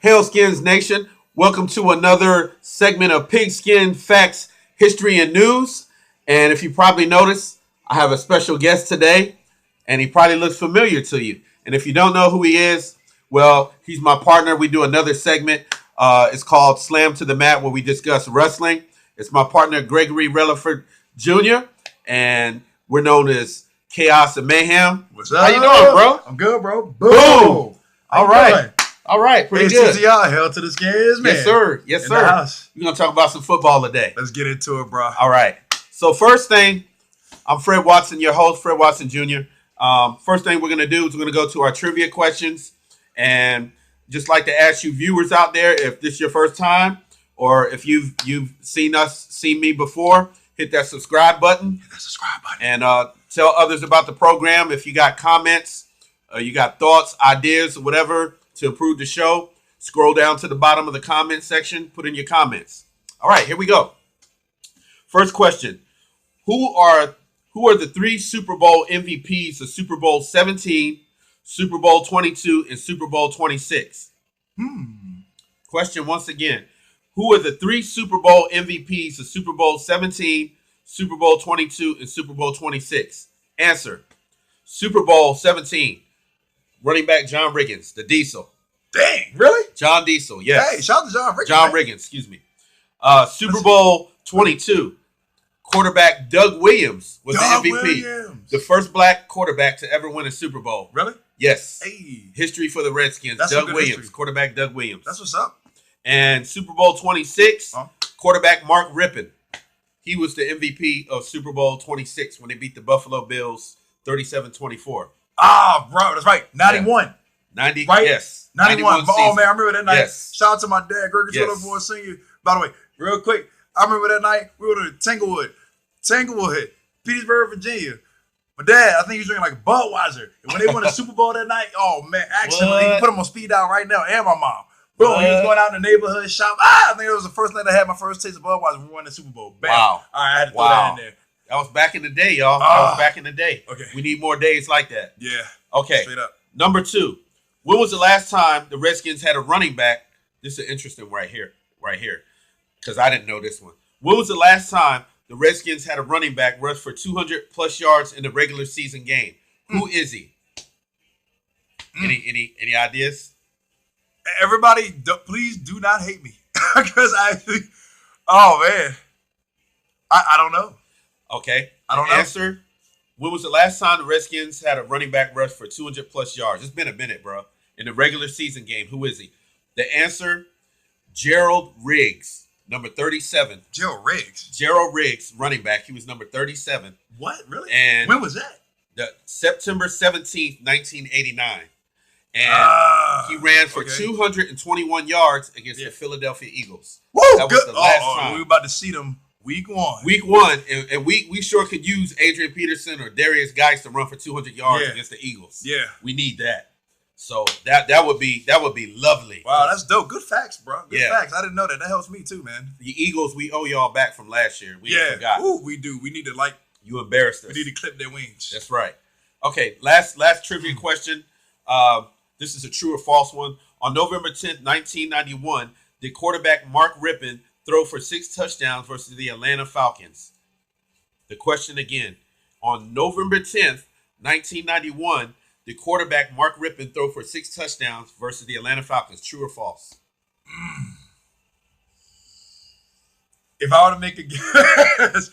Hailskins Nation, welcome to another segment of Pigskin Facts, History, and News. And if you probably noticed, I have a special guest today, and he probably looks familiar to you. And if you don't know who he is, well, he's my partner. We do another segment. It's called Slam to the Mat, where we discuss wrestling. It's my partner, Gregory Relaford Jr., and we're known as Chaos and Mayhem. What's up? How you doing, bro? I'm good, bro. Boom. All right. All right, pretty good. ACCR, hell to the skins, man. Yes, sir. Yes, sir. We're going to talk about some football today. Let's get into it, bro. All right. So first thing, I'm Fred Watson, your host, Fred Watson Jr. First thing we're going to do is we're going to go to our trivia questions. And just like to ask you viewers out there, if this is your first time or if you've seen me before, hit that subscribe button. And tell others about the program. If you got comments, you got thoughts, ideas, or whatever to improve the show, scroll down to the bottom of the comment section, put in your comments. All right, here we go. First question. Who are the three Super Bowl MVPs of Super Bowl 17, Super Bowl 22, and Super Bowl 26? Question once again. Who are the three Super Bowl MVPs of Super Bowl 17, Super Bowl 22, and Super Bowl 26? Answer. Super Bowl 17. Running back John Riggins, the Diesel. Dang, really? John Diesel, yes. Hey, shout out to John Riggins. John Riggins, excuse me. Super Bowl 22. Quarterback Doug Williams was the MVP. Williams. The first black quarterback to ever win a Super Bowl. Really? Yes. Hey. History for the Redskins. That's Doug some good Williams, history. quarterback Doug Williams. That's what's up. And Super Bowl 26, quarterback Mark Rippon. He was the MVP of Super Bowl 26 when they beat the Buffalo Bills 37-24. Ah, bro, that's right. 91. 90, right? Yes. 91. Oh, man, I remember that night. Yes. Shout out to my dad, Gregory Yes. for senior. By the way, real quick, I remember that night we were to Tanglewood, Petersburg, Virginia. My dad, I think he was drinking like Budweiser. And when they won the Super Bowl that night, oh, man, accidentally, he put him on speed dial right now, and my mom. Boom, he was going out in the neighborhood shop. I think it was the first night I had my first taste of Budweiser when we won the Super Bowl. Bam. Wow. All right, I had to throw that in there. That was back in the day, y'all. That was back in the day. Okay. We need more days like that. Yeah. Okay. Straight up. Number 2. When was the last time the Redskins had a running back? This is interesting right here. Because I didn't know this one. When was the last time the Redskins had a running back rush for 200-plus yards in a regular season game? Who is he? Any ideas? Everybody, please do not hate me. Because oh, man. I don't know. Okay. I don't know. Answer. When was the last time the Redskins had a running back rush for 200-plus yards? It's been a minute, bro. In a regular season game, who is he? The answer, Gerald Riggs, number 37. Gerald Riggs, running back. He was number 37. What? Really? And when was that? September 17th, 1989. And he ran for 221 yards against the Philadelphia Eagles. Woo! That was the last time. We were about to see them week one. And we sure could use Adrian Peterson or Darius Geis to run for 200 yards against the Eagles. Yeah. We need that. So that would be lovely. Wow, that's dope. Good facts, bro. Good Yeah. facts. I didn't know that. That helps me too, man. The Eagles, we owe y'all back from last year. We forgot. Ooh, we do. We need to You embarrassed us. we need to clip their wings. That's right. Okay, last trivia question. This is a true or false one. On November 10th, 1991, did quarterback Mark Rippon throw for 6 touchdowns versus the Atlanta Falcons? The question again. On November 10th, 1991, did quarterback Mark Rippon throw for 6 touchdowns versus the Atlanta Falcons? True or false? If I were to make a guess,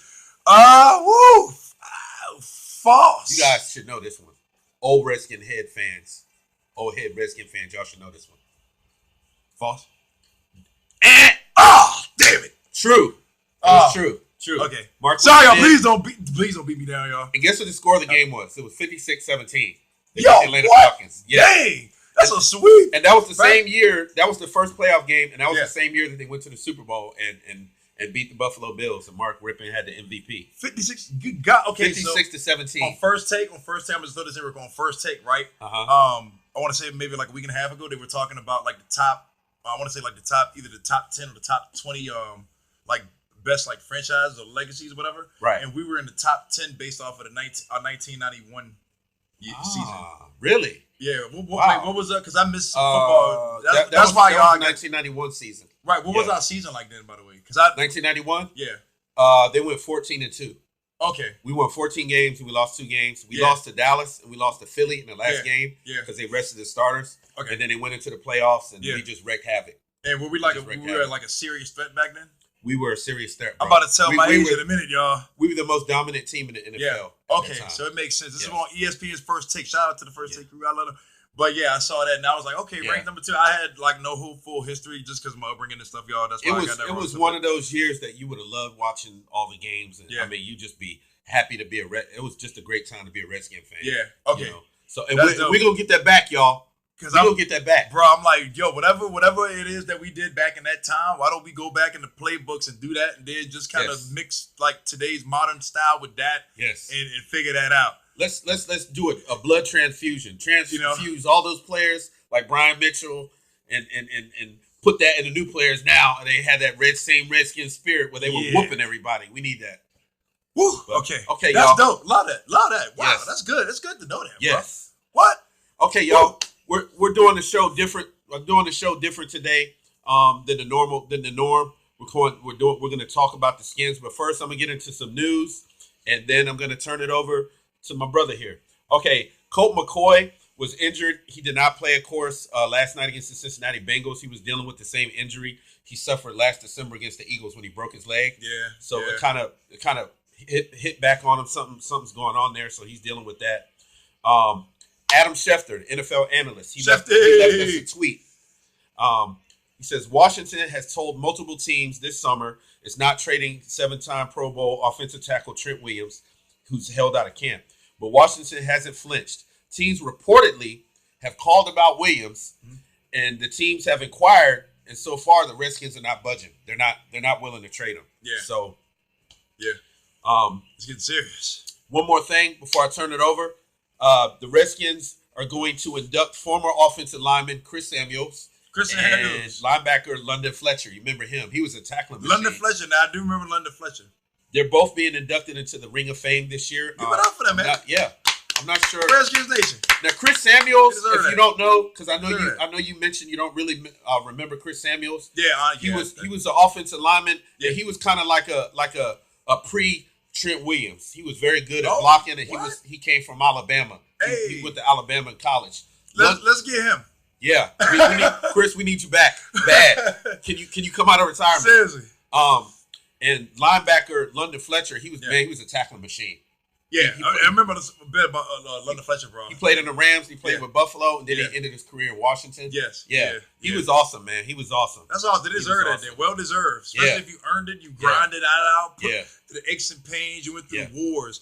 false. You guys should know this one. Old Redskin fans, y'all should know this one. False. Damn it. True. It's true. Okay. Sorry, y'all. Please don't beat me down, y'all. And guess what the score of the game was? It was 56-17. Yo, Atlanta what? Falcons. Yeah. Dang. That's so sweet. And that was the same year. That was the first playoff game, and that was Yeah. the same year that they went to the Super Bowl and beat the Buffalo Bills. And Mark Rippon had the MVP. 56. Good God. Okay, 56-17. On first take, I'm just throw this in. We're going first take, right? Uh-huh. I want to say maybe like a week and a half ago, they were talking about like the top. I want to say like the top, either the top 10 or the top 20, like best like franchises or legacies, or whatever. Right. And we were in the top 10 based off of the 1991 season. Really? Yeah. Wow. What was that? Because I missed some football. That's why y'all got got 1991 season. right. What was our season like then? By the way, because I 1991. yeah. They went 14-2. Okay. We won 14 games and we lost 2 games. We lost to Dallas and we lost to Philly in the last game because they rested the starters. Okay. And then they went into the playoffs and we just wrecked havoc. And were we like a serious threat back then? We were a serious threat. I'm about to tell my age in a minute, y'all. We were the most dominant team in the NFL. Yeah. Okay, so it makes sense. This is on ESPN's First Take. Shout out to the First Take crew. I love them. But yeah, I saw that and I was like, okay, ranked number 2. I had like no full history just because of my upbringing and stuff, y'all. That's why I got that. It was one of those years that you would have loved watching all the games. And I mean, you just be happy to be it was just a great time to be a Redskin fan. Yeah. Okay. You know? So and we're gonna get that back, y'all. Because we're gonna get that back. Bro, I'm like, yo, whatever it is that we did back in that time, why don't we go back in the playbooks and do that and then just kind of mix like today's modern style with that and figure that out. Let's do a blood transfusion. Transfuse all those players like Brian Mitchell and put that in the new players now, and they had that same Redskin spirit where they were whooping everybody. We need that. Woo. But, okay, that's dope. Love that. Wow, that's good. It's good to know that. Yes. Bro. What? Okay, y'all. We're doing the show different. We're doing the show different today than the norm. We're going to talk about the Skins, but first I'm gonna get into some news, and then I'm gonna turn it over to my brother here. Okay, Colt McCoy was injured. He did not play, of course, last night against the Cincinnati Bengals. He was dealing with the same injury he suffered last December against the Eagles when he broke his leg. Yeah. So it kind of hit back on him. Something's going on there. So he's dealing with that. Adam Schefter, NFL analyst, he left us a tweet. He says, Washington has told multiple teams this summer it's not trading 7-time Pro Bowl offensive tackle Trent Williams, who's held out of camp. But Washington hasn't flinched. Teams reportedly have called about Williams, and the teams have inquired, and so far the Redskins are not budging. They're not willing to trade him. Yeah. So, it's getting serious. One more thing before I turn it over. The Redskins are going to induct former offensive lineman Chris Samuels. And linebacker London Fletcher. You remember him? He was a tackling machine. London Fletcher. Now, I do remember London Fletcher. They're both being inducted into the Ring of Fame this year. Give it up for them, man. I'm not sure. Redskins Nation. Now, Chris Samuels, if you don't know, because I know you mentioned you don't really remember Chris Samuels. Yeah, he was an offensive lineman. Yeah, he was kind of like a pre Trent Williams. He was very good at blocking, and he came from Alabama. He went to Alabama in college. Let's get him. Yeah, Chris, we need you back bad. Can you come out of retirement? Seriously. And linebacker London Fletcher, he was a tackling machine. Yeah, I remember a bit about London Fletcher, bro. He played in the Rams. He played with Buffalo, and then he ended his career in Washington. Yes. Yeah. He was awesome, man. He was awesome. That's awesome. They deserve that. Then. Well deserved. Especially if you earned it, you grinded out, put the aches and pains. You went through wars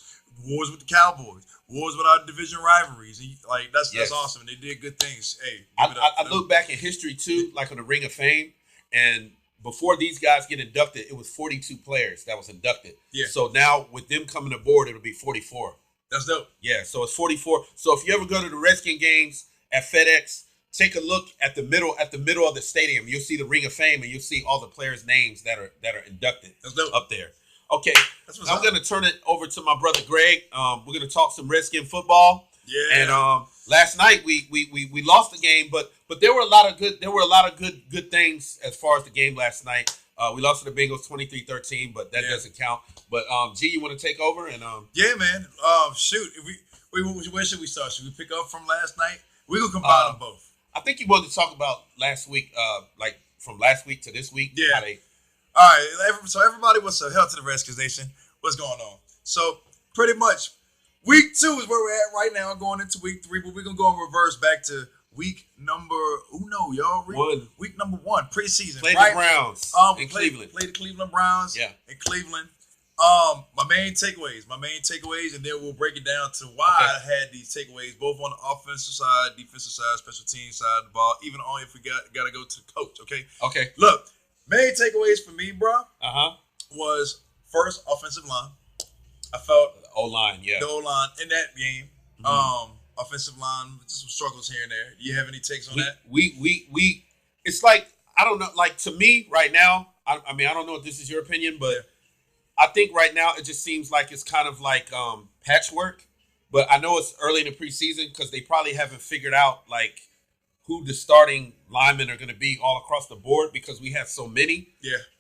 with the Cowboys, wars with our division rivalries. And that's awesome. And they did good things. Hey, I look back in history too, like on the Ring of Fame, and before these guys get inducted, it was 42 players that was inducted. Yeah. So now with them coming aboard, it'll be 44. That's dope. Yeah. So it's 44. So if you ever go to the Redskin games at FedEx, take a look at the middle of the stadium. You'll see the Ring of Fame, and you'll see all the players' names that are inducted up there. Okay. I'm going to turn it over to my brother Greg. We're going to talk some Redskin football. Yeah. And last night we lost the game, but there were a lot of good things as far as the game last night. We lost to the Bengals 23-13, but that doesn't count. But G, you want to take over? And yeah, man. Shoot, where should we start? Should we pick up from last night? We gonna combine them both. I think you wanted to talk about last week, like from last week to this week. Yeah. All right. So everybody, what's up? Hell to the Redskins Nation. What's going on? So pretty much. Week 2 is where we're at right now, going into week 3, but we're going to go in reverse back to week number, y'all? Week number 1, preseason. Played the Browns in Cleveland. Played the Cleveland Browns in Cleveland. My main takeaways, and then we'll break it down to why I had these takeaways, both on the offensive side, defensive side, special team side of the ball, even on if we got to go to the coach, okay? Okay. Look, main takeaways for me, bro, was first offensive line. I felt the O-line in that game. Offensive line, just some struggles here and there. Do you have any takes on that? We it's like, I don't know, like to me right now, I mean, I don't know if this is your opinion, but I think right now it just seems like it's kind of like patchwork. but I know it's early in the preseason because they probably haven't figured out like who the starting linemen are going to be all across the board because we have so many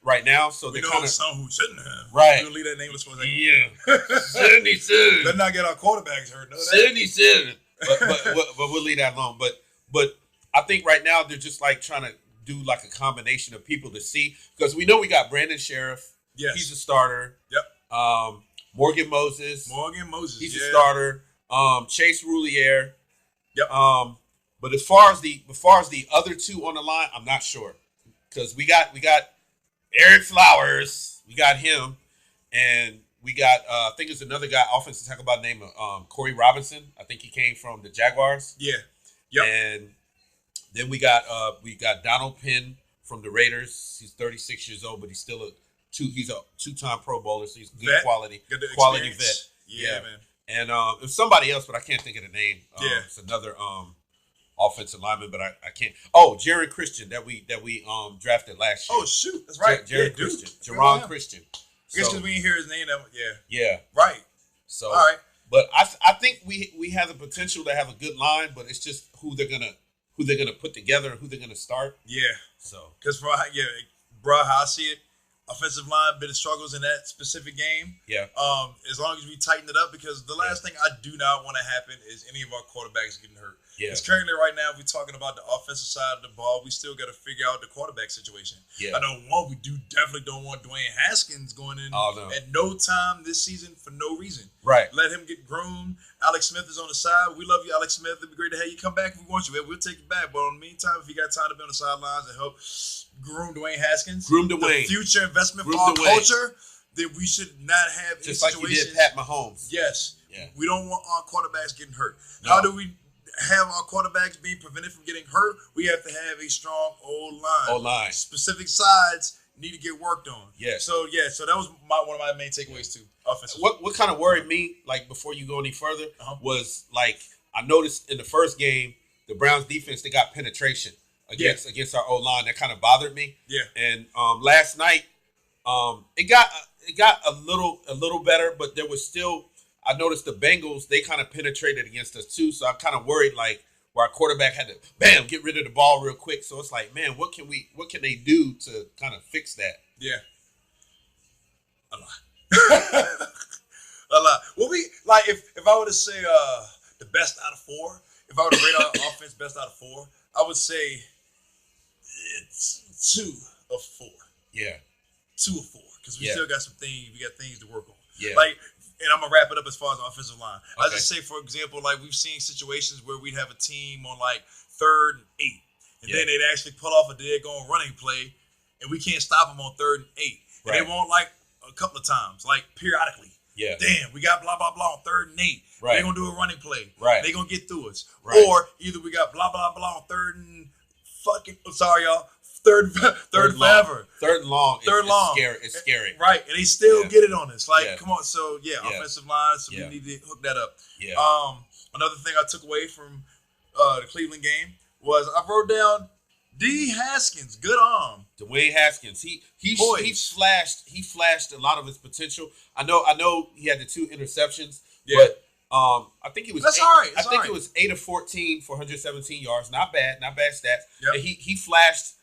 right now. So we they know kind of some who shouldn't have. Right. We'll leave that nameless for a second. Yeah. 77. Let's not get our quarterbacks hurt. No, 77. But we'll leave that alone. But I think right now they're just like trying to do like a combination of people to see because we know we got Brandon Sheriff. Yes. He's a starter. Yep. Morgan Moses. He's a starter. Chase Roulier. Yep. But as far as the other two on the line, I'm not sure because we got Eric Flowers, we got him, and we got I think there's another guy, offensive tackle by the name of Corey Robinson. I think he came from the Jaguars. Yeah. Yep. And then we got Donald Penn from the Raiders. He's 36 years old, but he's still he's a two-time Pro Bowler, so he's good quality vet. Yeah, man. And there's somebody else, but I can't think of the name. It's another offensive lineman, but I can't. Oh, Jaron Christian that we drafted last year. Oh shoot, that's right. Jaron Christian, Jaron Christian. I guess because we didn't hear his name. Yeah. Right. So all right, but I think we have the potential to have a good line, but it's just who they're gonna put together and who they're gonna start. Yeah. So because bro, how I see it. Offensive line, bit of struggles in that specific game. Yeah. As long as we tighten it up, because the last thing I do not want to happen is any of our quarterbacks getting hurt. Yeah. Because currently, right now, if we're talking about the offensive side of the ball, we still got to figure out the quarterback situation. Yeah. I know we definitely don't want Dwayne Haskins going in at no time this season for no reason. Right. Let him get groomed. Alex Smith is on the side. We love you, Alex Smith. It'd be great to have you come back if we want you. We'll take you back. But in the meantime, if you got time to be on the sidelines and help groom Dwayne Haskins, the future investment for our culture, then we should not have just any like you did Pat Mahomes. Yes. Yeah. We don't want our quarterbacks getting hurt. No. How do we have our quarterbacks being prevented from getting hurt? We have to have a strong O-line. Specific sides need to get worked on. Yes. So that was one of my main takeaways too. Offensive. What kind of worried me, like before you go any further, was like I noticed in the first game, the Browns defense, they got penetration against our O-line. That kind of bothered me. Yeah. And last night, it got a little better, but there was still. I noticed the Bengals, they kind of penetrated against us too, so I'm kind of worried like where our quarterback had to get rid of the ball real quick. So it's like, man, what can they do to kind of fix that? Yeah. A lot. A lot. Well, if I were to say the best out of 4, if I were to rate our offense best out of 4, I would say it's 2 of 4. Yeah. 2 of 4. Because we still got we got things to work on. Yeah. And I'm going to wrap it up as far as the offensive line. Okay. I'll just say, for example, we've seen situations where we'd have a team on 3rd and 8. And then they'd actually pull off a dead-going running play, and we can't stop them on 3rd and 8. And they won't a couple of times, periodically. Yeah. Damn, we got blah, blah, blah on 3rd and 8. Right. They're going to do a running play. Right. They're going to get through us. Right. Or either we got blah, blah, blah on 3rd and sorry, y'all. Third forever. Third and long. It's scary. Right. And they still get it on us. Come on. So, offensive line. So, we need to hook that up. Yeah. Another thing I took away from the Cleveland game was I wrote down D. Haskins. Good arm. Dwayne Haskins. He flashed a lot of his potential. I know he had the 2 interceptions. Yeah. But I think he was. That's all right. I think it was 8 of 14 for 117 yards. Not bad stats. Yep. And he flashed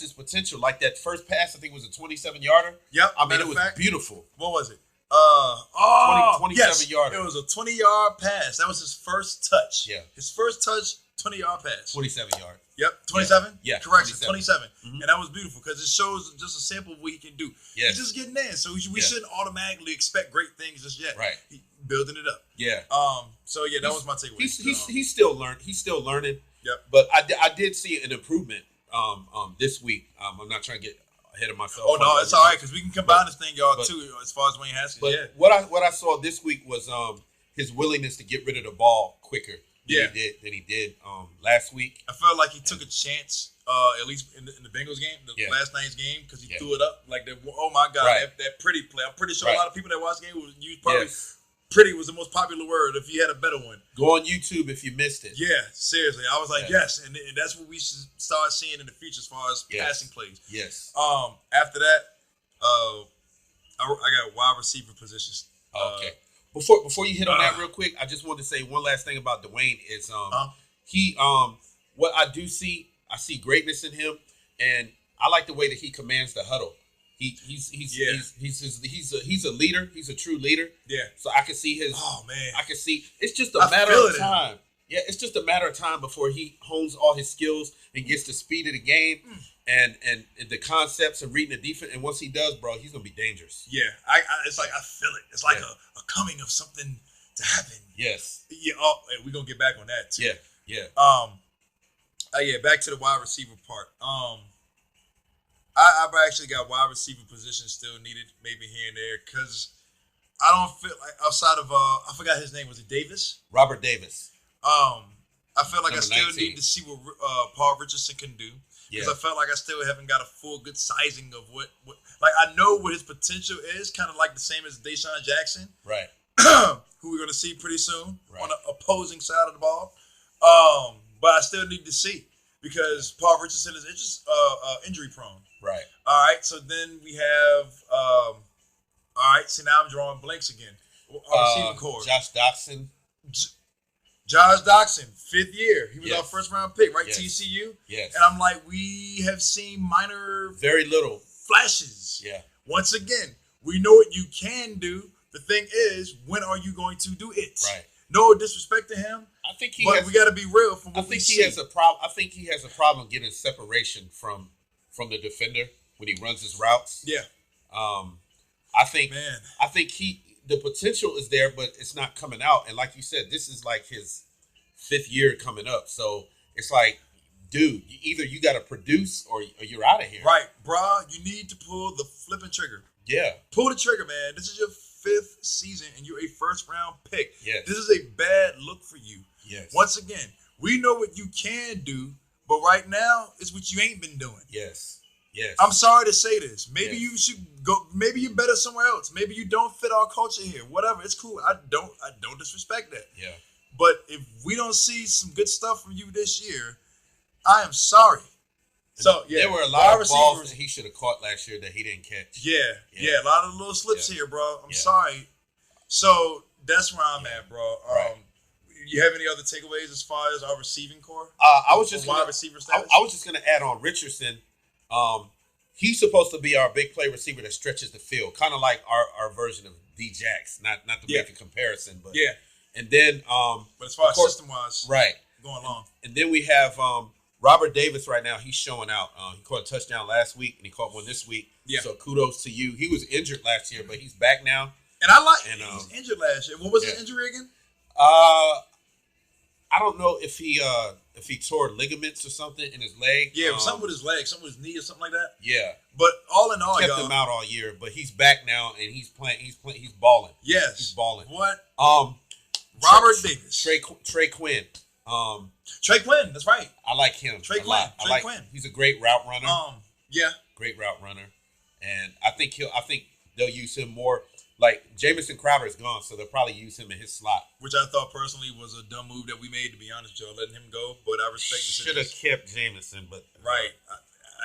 his potential. Like that first pass, I think was a 27-yarder. Yep. I mean, it was beautiful. What was it? 27-yarder. It was a 20-yard pass. That was his first touch. Yeah. His first touch, 20-yard pass. 27-yard. Yep. 27? Yeah. Correction. 27. Mm-hmm. And that was beautiful because it shows just a sample of what he can do. Yeah. He's just getting in. So we shouldn't automatically expect great things just yet. Right. Building it up. Yeah. So that was my takeaway. He's still learning. Yep. But I did see an improvement this week. I'm not trying to get ahead of myself. Oh no, it's all right because we can combine this thing, y'all, too, as far as Dwayne Haskins. But what I saw this week was his willingness to get rid of the ball quicker than he did last week. I felt like he took a chance, at least in the Bengals game, last night's game, because he threw it up like that. Oh my God, that pretty play! I'm pretty sure a lot of people that watched the game would use probably. Pretty was the most popular word if you had a better one. Go on YouTube if you missed it. Yeah, seriously. I was like, yes. And that's what we should start seeing in the future as far as passing plays. Yes. After that, I got wide receiver positions. Okay. Before you hit on that real quick, I just wanted to say one last thing about Dwayne is he what I do see, I see greatness in him, and I like the way that he commands the huddle. He's a leader. He's a true leader. Yeah. So I can see his. Oh man. I can see it's just a matter of time. Yeah, it's just a matter of time before he hones all his skills and gets the speed of the game and the concepts of reading the defense. And once he does, bro, he's gonna be dangerous. Yeah, it's like I feel it. It's like a coming of something to happen. Yes. Yeah. Oh, and we're gonna get back on that too. Yeah. Yeah. Back to the wide receiver part. I've actually got wide receiver positions still needed, maybe here and there, because I don't feel like outside of I forgot his name. Was it Davis? Robert Davis. I feel like Number I still 19. need to see what Paul Richardson can do. Yeah. Because I felt like I still haven't got a full good sizing of what like I know what his potential is, kind of like the same as Deshaun Jackson. Right. Who we're going to see pretty soon Right. on the opposing side of the ball. But I still need to see because Paul Richardson is injury prone. Right. All right. So then we have, all right. See, now I'm drawing blanks again. Receiving core. Josh Doxson. Josh Doxson, 5th year. He was Yes. our first round pick, right? Yes. TCU. Yes. And I'm like, we have seen minor Very little. flashes. Yeah. Once again, we know what you can do. The thing is, when are you going to do it? Right. No disrespect to him, I think he but has, we got to be real from I what we think see. he has a problem. I think he has a problem getting separation from the defender when he runs his routes. Yeah. I think Man. I think the potential is there, but it's not coming out. And like you said, this is like his 5th year coming up. So it's like, dude, either you got to produce or you're out of here. Right, bruh. You need to pull the flipping trigger. Yeah. Pull the trigger, man. This is your 5th season, and you're a first-round pick. Yes. This is a bad look for you. Yes. Once again, we know what you can do, but right now, it's what you ain't been doing. Yes. Yes. I'm sorry to say this. Maybe Yes. you should go. Maybe you're better somewhere else. Maybe you don't fit our culture here. Whatever. It's cool. I don't disrespect that. Yeah. But if we don't see some good stuff from you this year, I am sorry. So yeah, there were a lot of balls receivers that he should have caught last year that he didn't catch. Yeah, a lot of little slips here, bro. I'm Yeah. sorry. So that's where I'm at, bro. Right. You have any other takeaways as far as our receiving core? I was just wide gonna, receiver I, status. I was just going to add on Richardson. He's supposed to be our big play receiver that stretches the field, kind of like our version of D-Jax. Not to make a comparison, but yeah. And then, But as far as course- system-wise, right. going long. And then we have Robert Davis right now. He's showing out. He caught a touchdown last week, and he caught one this week. Yeah. So kudos to you. He was injured last year, but he's back now. And I like And, he's injured last year. What was his yeah. injury again? I don't know if he tore ligaments or something in his leg. Yeah, something with his leg, something with his knee or something like that. Yeah. But all in all, Kept y'all, him out all year, but he's back now and he's playing. He's balling. yes, He's balling. What? Robert Davis. Trey Quinn. Trey Quinn, that's right. I like him. Trey a lot. Quinn. I like, Quinn. He's a great route runner. Yeah. Great route runner, and I think they'll use him more. Like Jamison Crowder is gone, so they'll probably use him in his slot. Which I thought personally was a dumb move that we made, to be honest, Joe, letting him go. But I respect the Should have kept Jamison, but right. I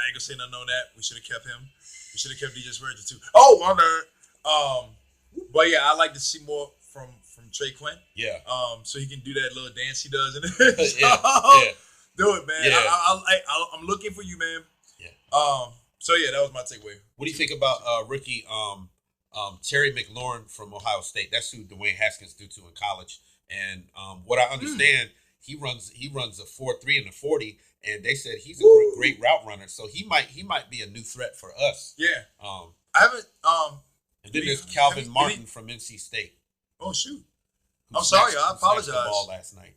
ain't gonna say nothing on that. We should have kept him. We should have kept DJ Swear too. Oh, my bad. But yeah, I like to see more from Trey Quinn. Yeah. So he can do that little dance he does in it. yeah. Do it, man. Yeah. I'm looking for you, man. Yeah. So yeah, that was my takeaway. What do you think about rookie Terry McLaurin from Ohio State? That's who Dwayne Haskins threw to in college. And what I understand, he runs a 4.3 and a 40, and they said he's a great route runner. So he might be a new threat for us. Yeah. I haven't. And then there's Calvin Martin from NC State. Oh shoot! who I'm sorry, snatched- I who snatched apologize. The ball last night.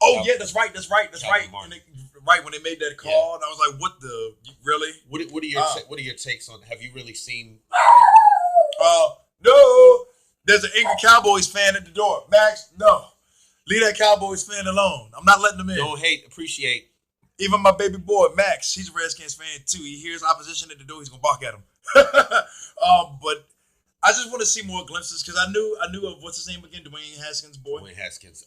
Oh yeah, that's right. Calvin Martin. Right when they made that call, and I was like, "What the really?" What are your takes on? Have you really seen? No. There's an angry Cowboys fan at the door. Max, no. Leave that Cowboys fan alone. I'm not letting them in. Don't hate, appreciate. Even my baby boy, Max, he's a Redskins fan too. He hears opposition at the door, he's going to bark at him. But I just want to see more glimpses because I knew of, what's his name again? Dwayne Haskins' boy? Dwayne Haskins.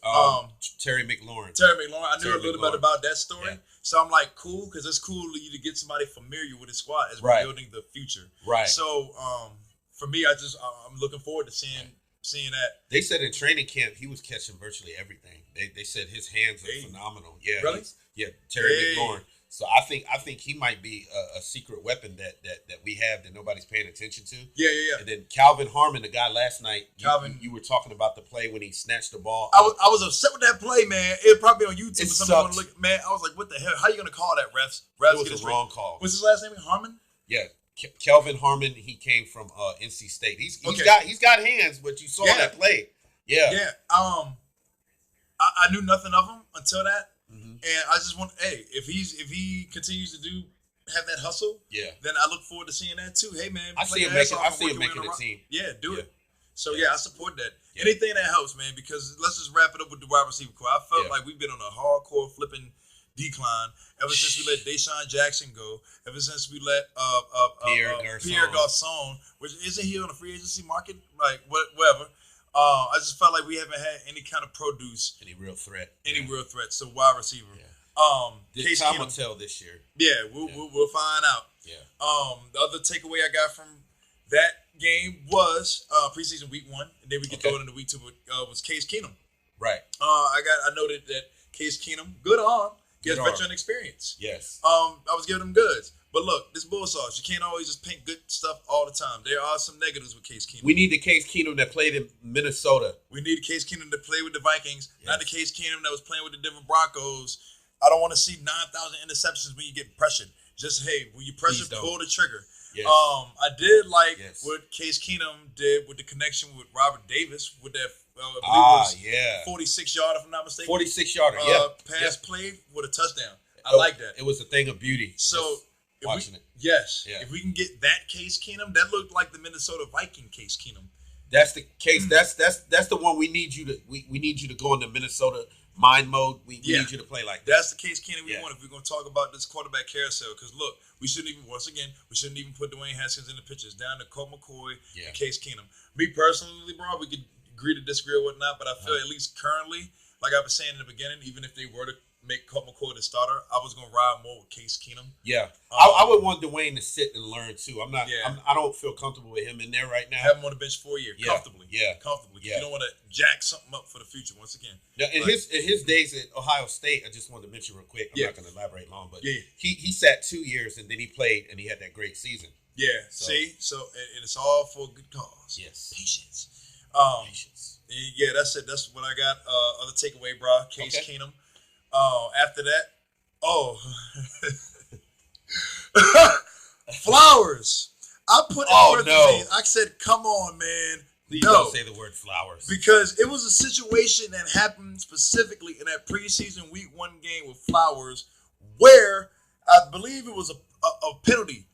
Terry McLaurin. I knew a little bit about that story. Yeah. So I'm like, cool, because it's cool for you to get somebody familiar with his squad as we're Right. building the future. Right. So for me, I'm looking forward to seeing seeing that. They said in training camp he was catching virtually everything. They said his hands are phenomenal. Yeah, really? Terry McLaurin. So I think he might be a secret weapon that we have that nobody's paying attention to. Yeah. And then Calvin Harmon, the guy last night. You were talking about the play when he snatched the ball. I was upset with that play, man. It probably on YouTube. It or something. Want to look, man, I was like, what the hell? How you gonna call that, refs? It was a wrong call. What's his last name? Harmon? Yeah. Kelvin Harmon, he came from NC State. He's got hands, but you saw that play. Yeah. Yeah. I knew nothing of him until that. Mm-hmm. And I just want, if he continues to have that hustle, then I look forward to seeing that too. Hey man, I see him making the team. Yeah, do it. So I support that. Yeah. Anything that helps, man, because let's just wrap it up with the wide receiver core. I felt like we've been on a hardcore flipping decline ever since we let Deshaun Jackson go, ever since we let Pierre Garçon, which isn't he on the free agency market, like whatever. I just felt like we haven't had any kind of produce, any real threat. So wide receiver. Yeah. Time will tell this year. Yeah, we'll find out. Yeah. The other takeaway I got from that game was preseason week 1, and then we could throw it into week 2. Was Case Keenum. Right. I noted that Case Keenum, good arm. He has veteran experience. Yes. I was giving him goods. But look, this bull sauce. You can't always just paint good stuff all the time. There are some negatives with Case Keenum. We need the Case Keenum that played in Minnesota. We need the Case Keenum that played with the Vikings, not the Case Keenum that was playing with the Denver Broncos. I don't want to see 9,000 interceptions when you get pressured. Just, hey, when you pressure, pull the trigger. Yes. I did like what Case Keenum did with the connection with Robert Davis with that 46-yarder, if I'm not mistaken. 46-yarder, pass play with a touchdown. I like that. It was a thing of beauty. So watching it. Yes. Yeah. If we can get that Case Keenum, that looked like the Minnesota Viking Case Keenum. That's the case. That's the one we need you to we need you to go into Minnesota mind mode. We need you to play like that. That's the Case Keenum we want if we're going to talk about this quarterback carousel. Because look, we shouldn't even put Dwayne Haskins in the pictures. Down to Colt McCoy and Case Keenum. Me personally, bro, we could agree to disagree or whatnot, but I feel at least currently, like I was saying in the beginning, even if they were to make Colt McCoy the starter, I was going to ride more with Case Keenum. Yeah. I would want Dwayne to sit and learn too. I don't feel comfortable with him in there right now. Have him on the bench for a year, comfortably. Yeah. Comfortably. You don't want to jack something up for the future once again. Now, in his days at Ohio State, I just wanted to mention real quick, I'm not going to elaborate long, but he sat 2 years and then he played and he had that great season. Yeah. So and it's all for a good cause. Yes. Patience. Yeah, that's it. That's what I got. Other takeaway, bro. Case Keenum. After that, Flowers. I put I said, come on, man. Please don't say the word Flowers. Because it was a situation that happened specifically in that preseason week 1 game with Flowers where I believe it was a penalty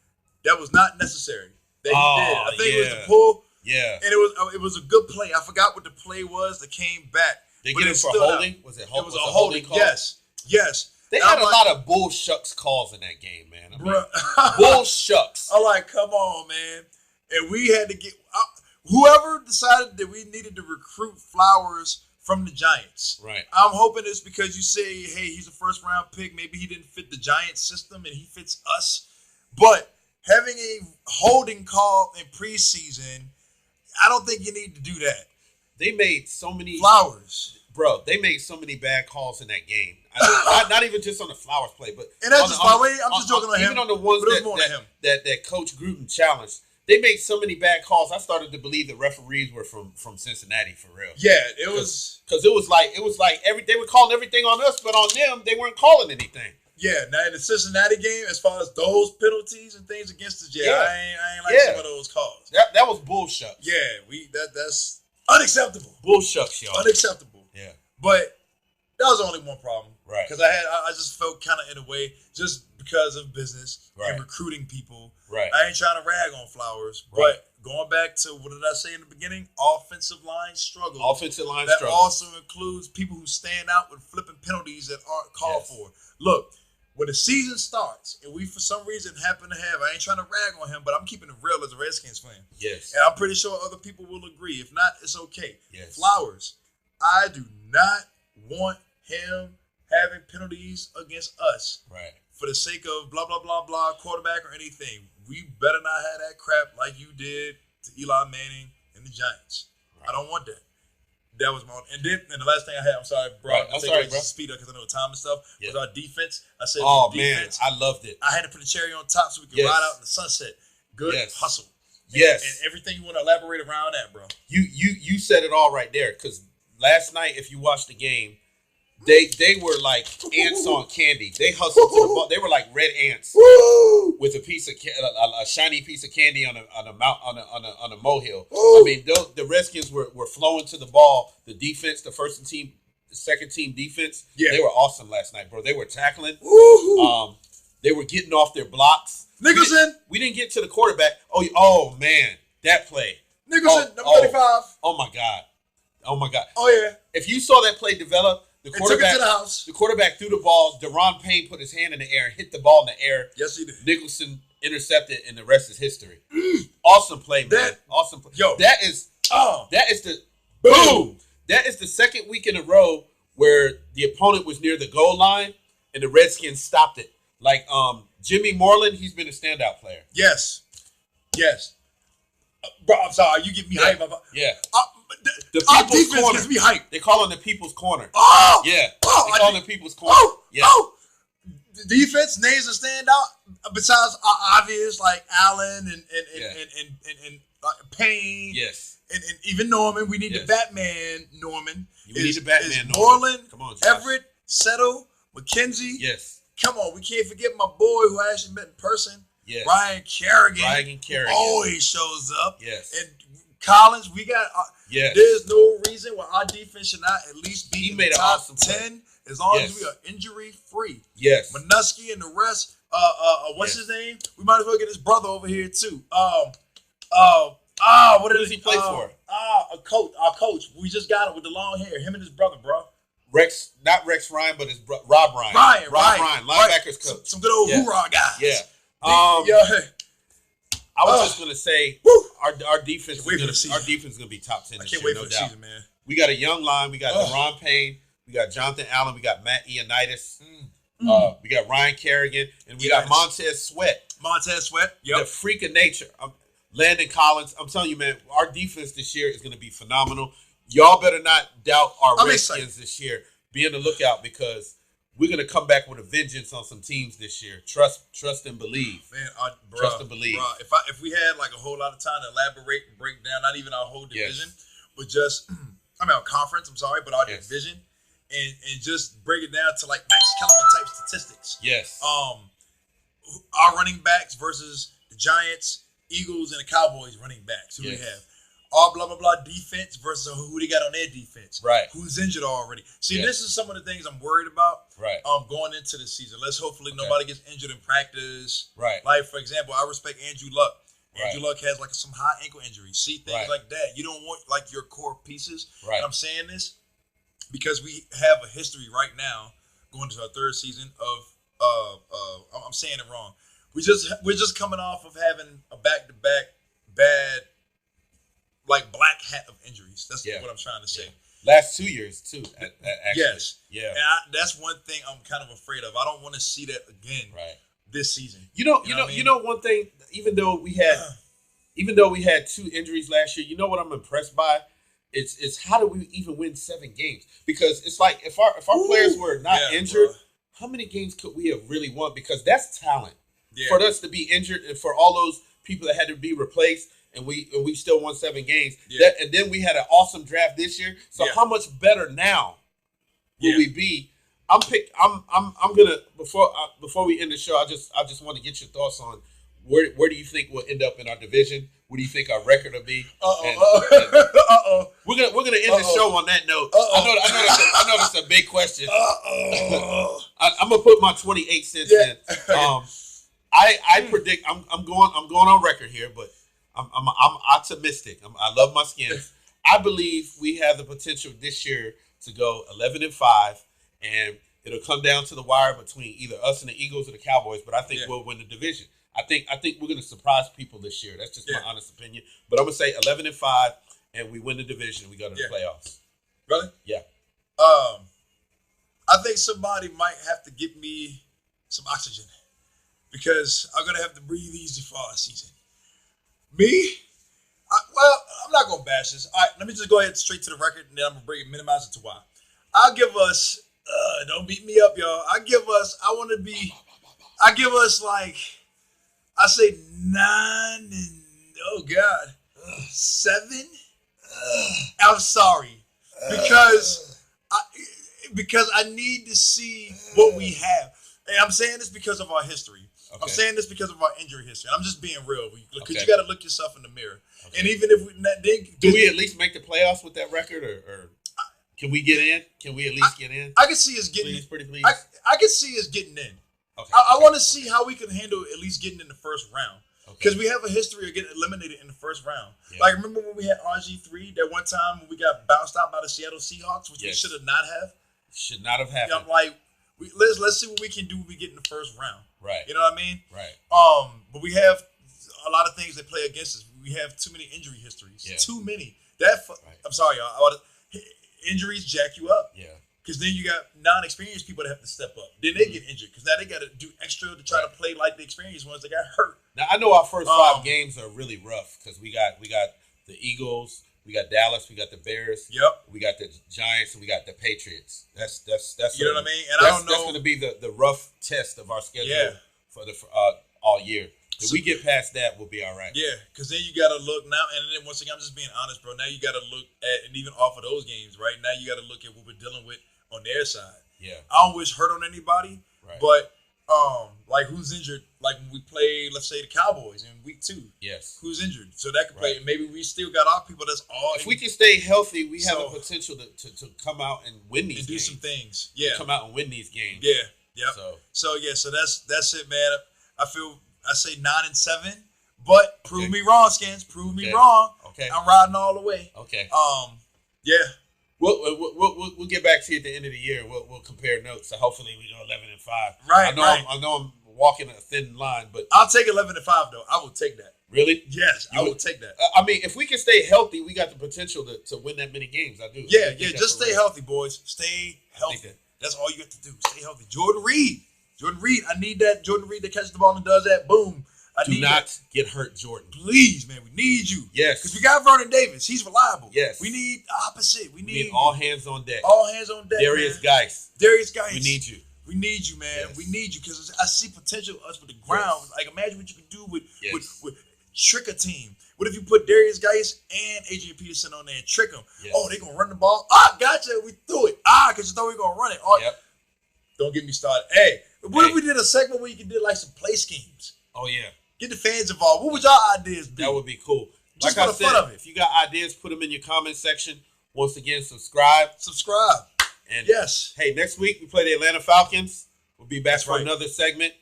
that was not necessary that he did. I think it was the pull. Yeah. And it was a good play. I forgot what the play was that came back. They get him for holding? Was it holding? It was a holding call? Yes. They had a lot of bull shucks calls in that game, man. Bull shucks. I'm like, come on, man. And we had to get whoever decided that we needed to recruit Flowers from the Giants. Right. I'm hoping it's because you say, hey, he's a first-round pick. Maybe he didn't fit the Giants system and he fits us. But having a holding call in preseason, I don't think you need to do that. They made so many Flowers. Bro, they made so many bad calls in that game. Not even just on the Flowers play, but and that's just my way. I'm just joking on him. Even on the ones that Coach Gruden challenged, they made so many bad calls. I started to believe the referees were from Cincinnati for real. Yeah, it was because it was like they were calling everything on us, but on them they weren't calling anything. Yeah, now in the Cincinnati game, as far as those penalties and things against us, I ain't like some of those calls. That was bullshit. Yeah, that's unacceptable. Bullshit, y'all. Unacceptable. Yeah. But that was only one problem. Right. Because I just felt kind of in a way, just because of business and recruiting people. Right. I ain't trying to rag on Flowers. Right. But going back to, what did I say in the beginning? Offensive line struggle. That also includes people who stand out with flipping penalties that aren't called for. Look, when the season starts and we for some reason happen to have, I ain't trying to rag on him, but I'm keeping it real as a Redskins fan. Yes. And I'm pretty sure other people will agree. If not, it's okay. Yes. Flowers, I do not want him having penalties against us. Right. For the sake of blah, blah, blah, blah, quarterback or anything. We better not have that crap like you did to Eli Manning and the Giants. Right. I don't want that. That was my own. And the last thing I had, I'm sorry, bro. Right. I'm sorry, bro. Speed up because I know time and stuff. Was our defense. I said, defense. Man, I loved it. I had to put the cherry on top so we could ride out in the sunset. Good hustle. Yes. And everything you want to elaborate around that, bro. You said it all right there. Because last night, if you watched the game, they were like ants on candy. They hustled to the ball. They were like red ants with a shiny piece of candy on a molehill. I mean, the Redskins were flowing to the ball. The defense, the second team defense, they were awesome last night, bro. They were tackling. They were getting off their blocks. Nicholson. We didn't get to the quarterback. Oh man, that play. Nicholson, number 35. Oh my god. Oh yeah. If you saw that play develop. Took it to the house. The quarterback threw the ball. Deron Payne put his hand in the air and hit the ball in the air. Yes, he did. Nicholson intercepted, and the rest is history. Awesome play, man. Awesome play. Yo, that is the boom. That is the second week in a row where the opponent was near the goal line and the Redskins stopped it. Like Jimmy Moreland, he's been a standout player. Yes. Bro, I'm sorry. You get me hype. Yeah. Our defense gets me hype. They call it the people's corner. Oh! Yeah. They call it the people's corner. The defense names that stand out besides obvious like Allen and Payne. Yes. And even Norman. We need the Batman Norman. We need the Batman Norman. Moreland, come on, Josh. Everett, Settle, McKenzie. Yes. Come on. We can't forget my boy who I actually met in person. Yes. Ryan Kerrigan. Always shows up. Yes. And Collins, we got. Yes. There's no reason why our defense should not at least be in the top awesome 10 as long as we are injury free. Yes. Manusky and the rest. What's his name? We might as well get his brother over here too. What does he play for? Our coach. We just got him with the long hair. Him and his brother, bro. Not Rex Ryan, but his Rob Ryan. Rob Ryan, linebackers coach. Some good old hoorah guys. Yeah. I was just gonna say our defense is gonna be top 10 this year. I can't wait for the season, man. We got a young line. We got Deron Payne. We got Jonathan Allen. We got Matt Ioannidis. We got Ryan Kerrigan, and we got Montez Sweat. Yep. The freak of nature. Landon Collins. I'm telling you, man, our defense this year is gonna be phenomenal. Y'all better not doubt our Redskins this year. Be on the lookout because we're going to come back with a vengeance on some teams this year. Trust and believe. Man, trust and believe. If we had like a whole lot of time to elaborate and break down, not even our whole division, but just, our conference, but our division, and just break it down to like Max Kellerman type statistics. Yes. Our running backs versus the Giants, Eagles, and the Cowboys running backs. Who we have. Our blah, blah, blah defense versus who they got on their defense. Right. Who's injured already. See, this is some of the things I'm worried about going into the season. Let's hopefully nobody gets injured in practice. Right. Like, for example, I respect Andrew Luck. Andrew Luck has like some high ankle injuries. See, things like that. You don't want like your core pieces. Right. And I'm saying this because we have a history right now going into our third season of I'm saying it wrong. We're just coming off of having a back-to-back bad black hat of injuries. That's what I'm trying to say. Last 2 years too. Actually. Yes. Yeah. And that's one thing I'm kind of afraid of. I don't want to see that again. This season. You know one thing. Even though we had 2 injuries last year, you know what I'm impressed by? It's how do we even win 7 games? Because it's like if our players were not injured, how many games could we have really won? Because that's talent. Yeah. For us to be injured and for all those people that had to be replaced. And we still won 7 games. Yeah. And then we had an awesome draft this year. So how much better now will we be? I'm gonna before we end the show, I just want to get your thoughts on where do you think we'll end up in our division? What do you think our record will be? We're gonna end the show on that note. I know that's a big question. I'm gonna put my 28 cents in. I predict I'm going on record here, but I'm optimistic. I love my Skins. I believe we have the potential this year to go 11-5, and it'll come down to the wire between either us and the Eagles or the Cowboys. But I think we'll win the division. I think we're going to surprise people this year. That's just my honest opinion. But I'm going to say 11-5, and we win the division. We go to the playoffs. Really? Yeah. I think somebody might have to give me some oxygen because I'm going to have to breathe easy for our season. Me? Well, I'm not gonna bash this. All right, let me just go ahead straight to the record, and then I'm gonna minimize it to why. I'll give us. Don't beat me up, y'all. I give us. I give us like. I say 9 and oh god, 7. I'm sorry because I need to see what we have. And I'm saying this because of our history. Okay. I'm saying this because of our injury history. I'm just being real because you got to look yourself in the mirror. Okay. And even if do we at least make the playoffs with that record, or can we get in? Can we at least get in? I can see us getting in. Pretty please. I can see us getting in. Okay. I want to see how we can handle at least getting in the first round. Because we have a history of getting eliminated in the first round. Yeah. Like, remember when we had RG3 that one time when we got bounced out by the Seattle Seahawks, which we should not have? Should not have happened. Yeah, I'm like, let's see what we can do when we get in the first round. Right. You know what I mean? Right. But we have a lot of things that play against us. We have too many injury histories. Yeah. Too many. I'm sorry, y'all. Injuries jack you up. Yeah. Because then you got non-experienced people that have to step up. Then they get injured because now they got to do extra to try to play like the experienced ones that got hurt. Now I know our first 5 games are really rough because we got the Eagles, we got Dallas, we got the Bears, we got the Giants, and we got the Patriots. That's you know what I mean. And I don't know. That's going to be the rough test of our schedule for the all year. If we get past that, we'll be all right. Yeah, because then you got to look now, and then once again, I'm just being honest, bro. Now you got to look at, and even off of those games, right? Now you got to look at what we're dealing with on their side. Yeah. I don't wish hurt on anybody, but like who's injured? Like when we play, let's say the Cowboys in week 2. Yes. Who's injured? So that could play. And maybe we still got our people that's all. If we can stay healthy, we have a potential to come out and win these games. Do some things. Yeah. Come out and win these games. Yeah. Yep. So that's it, man. I say 9 and 7, but prove me wrong, Skins. Prove me wrong. Okay. I'm riding all the way. Okay. Yeah. We'll get back to you at the end of the year. We'll compare notes. So hopefully we go 11 and 5. Right. I know I'm walking a thin line, but I'll take 11 and 5 though. I will take that. Really? Yes, I will take that. I mean, if we can stay healthy, we got the potential to win that many games. I do. Yeah. Just stay healthy, boys. Stay healthy. That's all you have to do. Stay healthy. Jordan Reed. I need that Jordan Reed that catches the ball and does that. Boom. Do not get hurt, Jordan. Please, man. We need you. Yes. Because we got Vernon Davis. He's reliable. Yes. We need opposite. We need all hands on deck. All hands on deck. Darius Geis. We need you. We need you, man. Yes. We need you because I see potential us with the ground. Yes. Like imagine what you could do with trick a team. What if you put Darius Geis and Adrian Peterson on there and trick them? Yes. Oh, they gonna run the ball. Gotcha. We threw it. Because you thought we were gonna run it. Don't get me started. Hey, what if we did a segment where you could do like some play schemes? Oh yeah. Get the fans involved. What would y'all ideas be? That would be cool. Just for the fun of it. If you got ideas, put them in your comment section. Once again, subscribe. And yes. Hey, next week we play the Atlanta Falcons. We'll be back for another segment.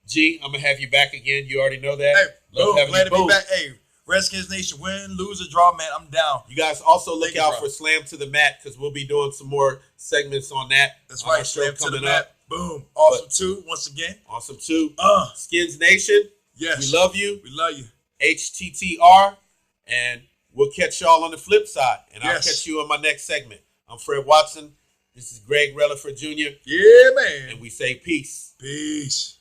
G, I'm gonna have you back again. You already know that. Hey, glad to be back. Hey, Redskins Nation, win, lose, or draw, man. I'm down. You guys also look out for Slam to the Mat because we'll be doing some more segments on that. That's right. Slam to the Mat. Boom. Awesome too. Once again. Awesome too. Skins Nation. Yes. We love you. We love you. HTTR. And we'll catch y'all on the flip side. And I'll catch you on my next segment. I'm Fred Watson. This is Greg Relaford Jr. Yeah, man. And we say peace. Peace.